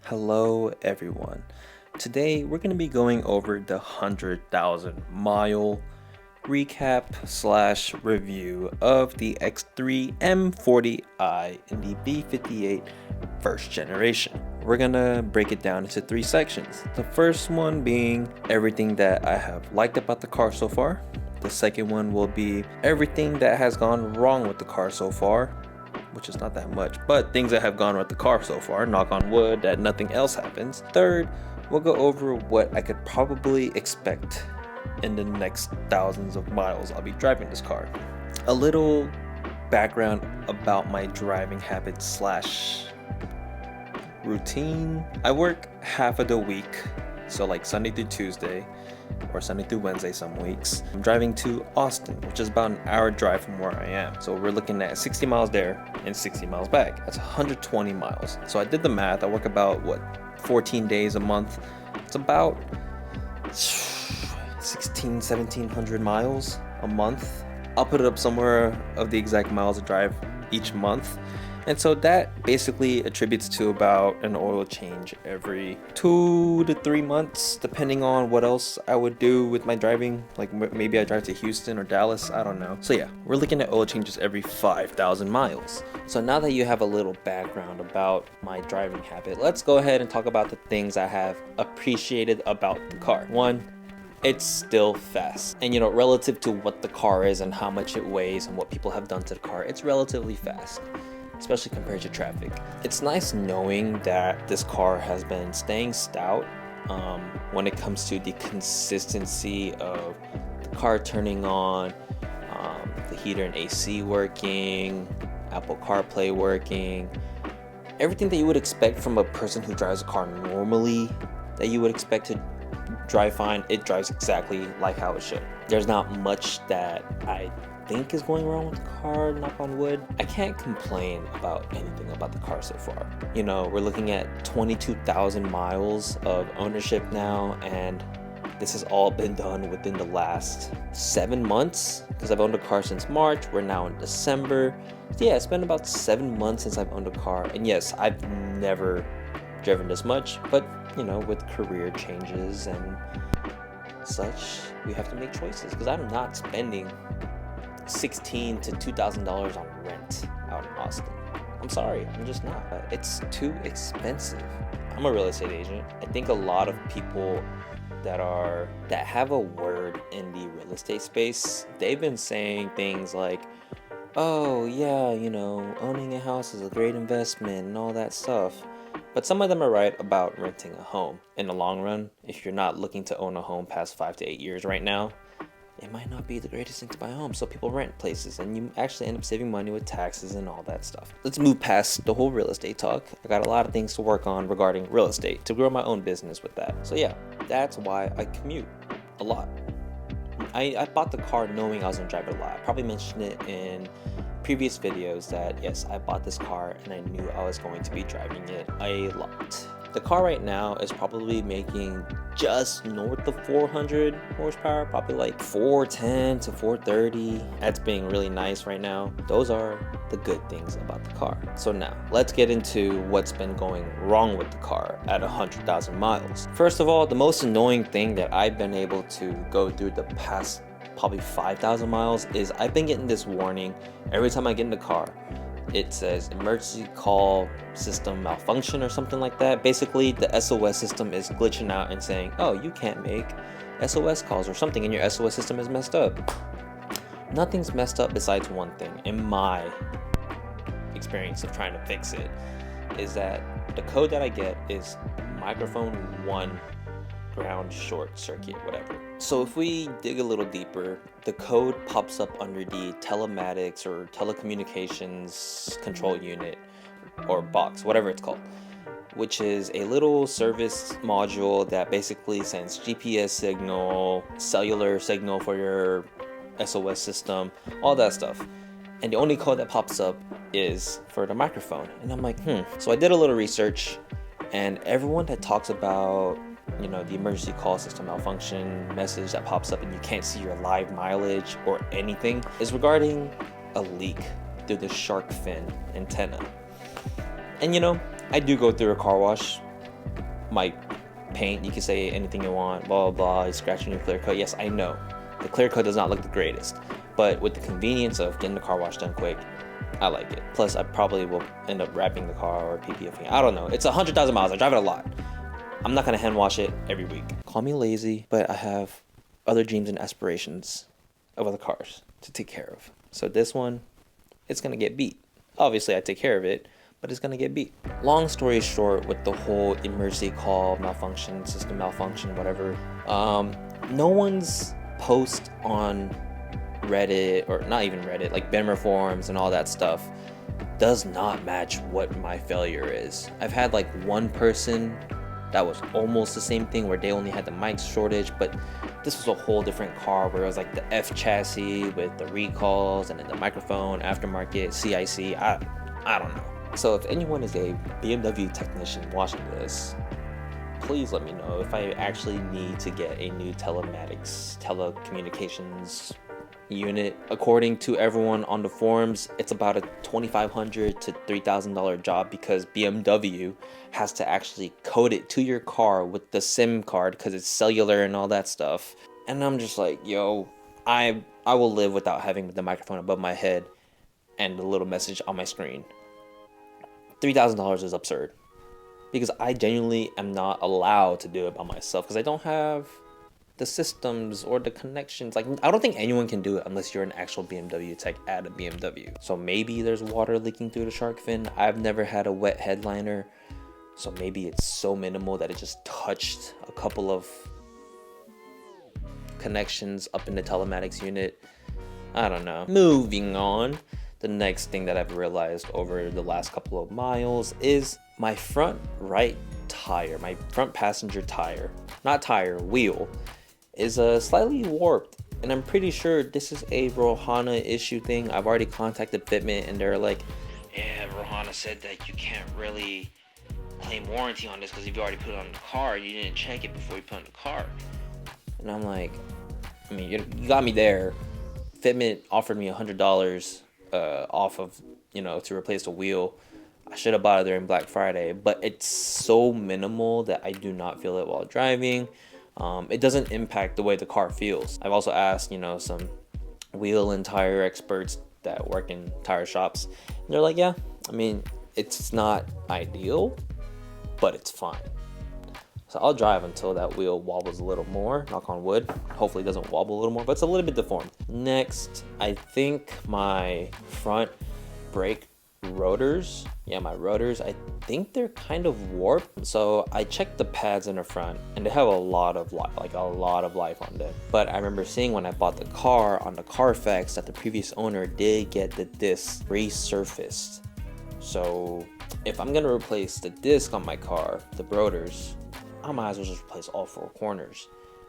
Hello everyone. Today we're going to be going over the 100,000 mile recap slash review of the X3 M40i in the B58 first generation. We're going to break it down into three sections. The first one being everything that I have liked about the car so far. The second one will be everything that has gone wrong with the car so far, which is not that much, but things that have gone with the car so far, knock on wood that nothing else happens. Third, we'll go over what I could probably expect in the next thousands of miles I'll be driving this car. A little background about my driving habits slash routine. I work half of the week, so like Sunday through Tuesday, or Sunday through Wednesday some weeks. I'm driving to Austin, which is about an hour drive from where I am. So we're looking at 60 miles there and 60 miles back. That's 120 miles. So I did the math. I work about 14 days a month. It's about 1700 miles a month. I'll put it up somewhere of the exact miles I drive each month. And so that basically attributes to about an oil change every 2 to 3 months, depending on what else I would do with my driving. Like maybe I drive to Houston or Dallas, I don't know. So yeah, we're looking at oil changes every 5,000 miles. So now that you have a little background about my driving habit, let's go ahead and talk about the things I have appreciated about the car. One, it's still fast. And relative to what the car is and how much it weighs and what people have done to the car, it's relatively fast, especially compared to traffic. It's nice knowing that this car has been staying stout when it comes to the consistency of the car turning on, the heater and AC working, Apple CarPlay working, everything that you would expect from a person who drives a car normally that you would expect to drive fine. It drives exactly like how it should. There's not much that I think is going wrong with the car, knock on wood. I can't complain about anything about the car so far. We're looking at 22,000 miles of ownership now, and this has all been done within the last 7 months, because I've owned a car since March. We're now in December. So yeah, it's been about 7 months since I've owned a car, and yes, I've never driven this much, but with career changes and such, we have to make choices, because I'm not spending $1,600 to $2,000 on rent out in Austin. I'm sorry, I'm just not. It's too expensive. I'm a real estate agent. I think a lot of people that have a word in the real estate space, they've been saying things like, oh yeah, owning a house is a great investment and all that stuff. But some of them are right about renting a home. In the long run, if you're not looking to own a home past 5 to 8 years right now, it might not be the greatest thing to buy a home. So people rent places, and you actually end up saving money with taxes and all that stuff. Let's move past the whole real estate talk. I got a lot of things to work on regarding real estate to grow my own business with that. So yeah, that's why I commute a lot. I bought the car knowing I was gonna drive it a lot. I probably mentioned it in previous videos that yes, I bought this car and I knew I was going to be driving it a lot. The car right now is probably making just north of 400 horsepower, probably like 410 to 430. That's being really nice right now. Those are the good things about the car. So now let's get into what's been going wrong with the car at 100,000 miles. First of all, the most annoying thing that I've been able to go through the past probably 5,000 miles is I've been getting this warning every time I get in the car. It says emergency call system malfunction or something like that. Basically, the SOS system is glitching out and saying, oh, you can't make SOS calls, or something in your SOS system is messed up. Nothing's messed up besides one thing, in my experience of trying to fix it, is that the code that I get is microphone 1 ground short circuit, whatever. So if we dig a little deeper, the code pops up under the telematics or telecommunications control unit or box, whatever it's called, which is a little service module that basically sends GPS signal, cellular signal for your SOS system, all that stuff. And the only code that pops up is for the microphone. And I'm like, So I did a little research, and everyone that talks about the emergency call system malfunction message that pops up and you can't see your live mileage or anything is regarding a leak through the shark fin antenna. And I do go through a car wash my paint, you can say anything you want, blah, blah, blah, it's scratching your clear coat. Yes, I know. The clear coat does not look the greatest. But with the convenience of getting the car washed done quick, I like it. Plus, I probably will end up wrapping the car or PPFing. I don't know. It's 100,000 miles. I drive it a lot. I'm not going to hand wash it every week. Call me lazy, but I have other dreams and aspirations of other cars to take care of. So this one, it's going to get beat. Obviously, I take care of it, but it's going to get beat. Long story short, with the whole emergency call malfunction, system malfunction, whatever, no one's post on Reddit, or not even Reddit, like Benmer forums and all that stuff, does not match what my failure is. I've had like one person that was almost the same thing where they only had the mic shortage, but this was a whole different car where it was like the F chassis with the recalls and then the microphone, aftermarket, CIC, I don't know. So if anyone is a BMW technician watching this, please let me know if I actually need to get a new telecommunications unit. According to everyone on the forums, it's about a $2,500 to $3,000 job because BMW has to actually code it to your car with the SIM card because it's cellular and all that stuff. And I'm just like, yo, I will live without having the microphone above my head and the little message on my screen. $3,000 is absurd because I genuinely am not allowed to do it by myself because I don't have the systems or the connections. Like, I don't think anyone can do it unless you're an actual BMW tech at a BMW. So maybe there's water leaking through the shark fin. I've never had a wet headliner, so maybe it's so minimal that it just touched a couple of connections up in the telematics unit. I don't know. Moving on. The next thing that I've realized over the last couple of miles is my front right tire, my front passenger tire, not tire, wheel, is slightly warped, and I'm pretty sure this is a Rohana issue thing. I've already contacted Fitment and they're like, yeah, Rohana said that you can't really claim warranty on this because if you already put it on the car, you didn't check it before you put it on the car. And I'm like, I mean, you got me there. Fitment offered me $100 off of, to replace the wheel. I should have bought it during Black Friday, but it's so minimal that I do not feel it while driving. It doesn't impact the way the car feels. I've also asked, some wheel and tire experts that work in tire shops. And they're like, yeah, I mean, it's not ideal, but it's fine. So I'll drive until that wheel wobbles a little more, knock on wood. Hopefully it doesn't wobble a little more, but it's a little bit deformed. Next, I think my front brake rotors, my rotors, I think they're kind of warped. So I checked the pads in the front and they have a lot of life, on them. But I remember seeing when I bought the car on the Carfax that the previous owner did get the disc resurfaced. So if I'm gonna replace the disc on my car, the rotors, I might as well just replace all four corners.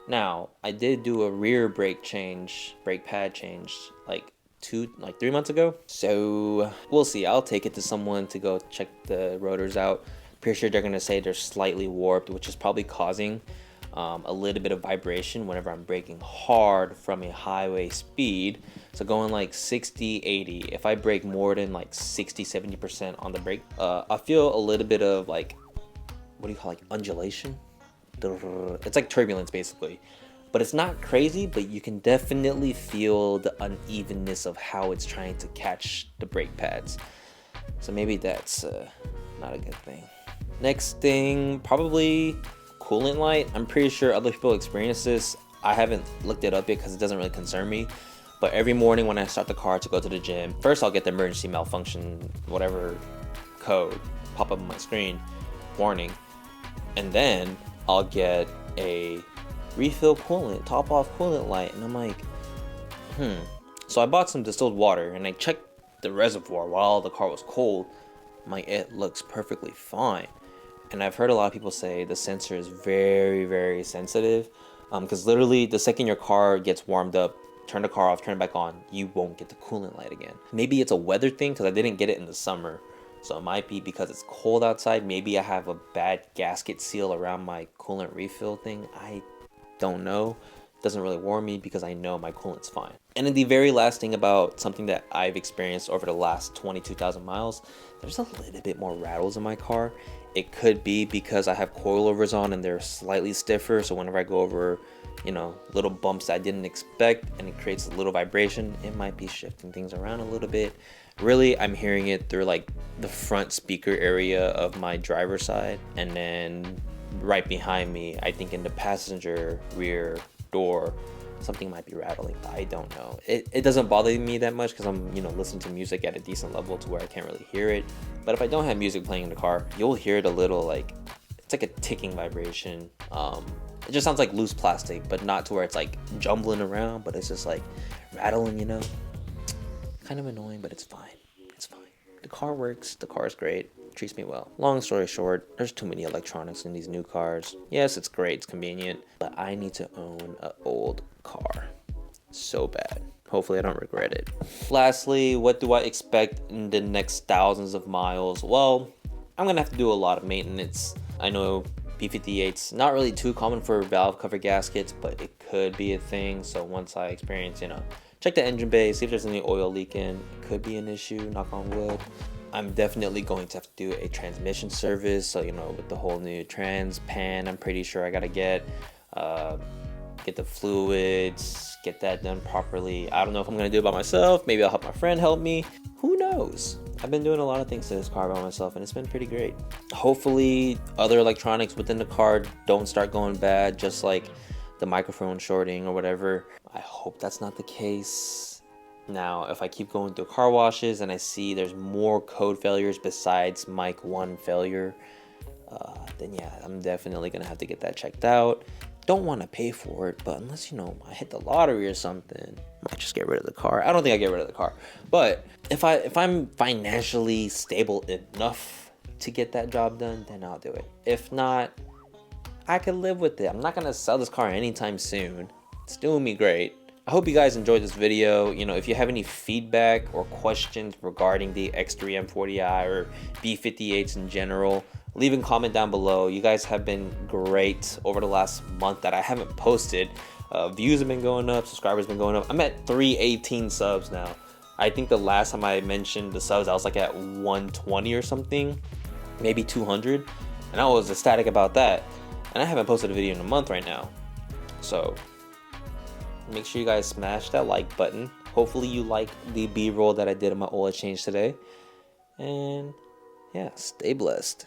Now, I did do a rear brake pad change, like 3 months ago. So we'll see. I'll take it to someone to go check the rotors out. Pretty sure they're gonna say they're slightly warped, which is probably causing a little bit of vibration whenever I'm braking hard from a highway speed. So going like 60, 80, if I brake more than like 60, 70% on the brake, I feel a little bit of like, what do you call it, like undulation? It's like turbulence basically, but it's not crazy, but you can definitely feel the unevenness of how it's trying to catch the brake pads. So maybe that's not a good thing. Next thing, probably coolant light. I'm pretty sure other people experience this. I haven't looked it up yet because it doesn't really concern me. But every morning when I start the car to go to the gym, first I'll get the emergency malfunction, whatever code pop up on my screen, warning. And then I'll get a refill coolant, top off coolant light. And I'm like, So I bought some distilled water and I checked the reservoir while the car was cold. I'm like, it looks perfectly fine. And I've heard a lot of people say the sensor is very, very sensitive. Because literally the second your car gets warmed up, turn the car off, turn it back on, you won't get the coolant light again. Maybe it's a weather thing because I didn't get it in the summer. So it might be because it's cold outside. Maybe I have a bad gasket seal around my coolant refill thing. I don't know. It doesn't really worry me because I know my coolant's fine. And then the very last thing about something that I've experienced over the last 22,000 miles, there's a little bit more rattles in my car. It could be because I have coilovers on and they're slightly stiffer, so whenever I go over, you know, little bumps I didn't expect and it creates a little vibration, it might be shifting things around a little bit. Really, I'm hearing it through like the front speaker area of my driver's side, and then right behind me, I think in the passenger rear door, something might be rattling. I don't know. It doesn't bother me that much because I'm, you know, listening to music at a decent level to where I can't really hear it. But if I don't have music playing in the car, you'll hear it a little, like, it's like a ticking vibration. It just sounds like loose plastic, but not to where it's like jumbling around, but it's just like rattling, you know. Kind of annoying, but it's fine. It's fine. The car works. The car is great. Treats me well. Long story short, there's too many electronics in these new cars. Yes, it's great, it's convenient, but I need to own an old car so bad. Hopefully I don't regret it. Lastly, what do I expect in the next thousands of miles? Well, I'm gonna have to do a lot of maintenance. I know B58's not really too common for valve cover gaskets, but it could be a thing. So once I experience, you know, check the engine bay, see if there's any oil leaking. It could be an issue, knock on wood. I'm definitely going to have to do a transmission service. So, you know, with the whole new trans pan, I'm pretty sure I gotta get the fluids, get that done properly. I don't know if I'm gonna do it by myself. Maybe I'll have my friend help me. Who knows? I've been doing a lot of things to this car by myself and it's been pretty great. Hopefully other electronics within the car don't start going bad, just like the microphone shorting or whatever. I hope that's not the case. Now, if I keep going through car washes and I see there's more code failures besides mic 1 failure, then yeah, I'm definitely gonna have to get that checked out. Don't want to pay for it, but unless, you know, I hit the lottery or something, I might just get rid of the car. I don't think I get rid of the car, but if I'm financially stable enough to get that job done, then I'll do it. If not, I can live with it. I'm not gonna sell this car anytime soon. It's doing me great. I hope you guys enjoyed this video. You know, if you have any feedback or questions regarding the X3 M40i or B58s in general, leave a comment down below. You guys have been great over the last month that I haven't posted. Views have been going up, subscribers have been going up. I'm at 318 subs now. I think the last time I mentioned the subs, I was like at 120 or something, maybe 200. And I was ecstatic about that. And I haven't posted a video in a month right now. So make sure you guys smash that like button. Hopefully you like the B-roll that I did of my oil change today. And yeah, stay blessed.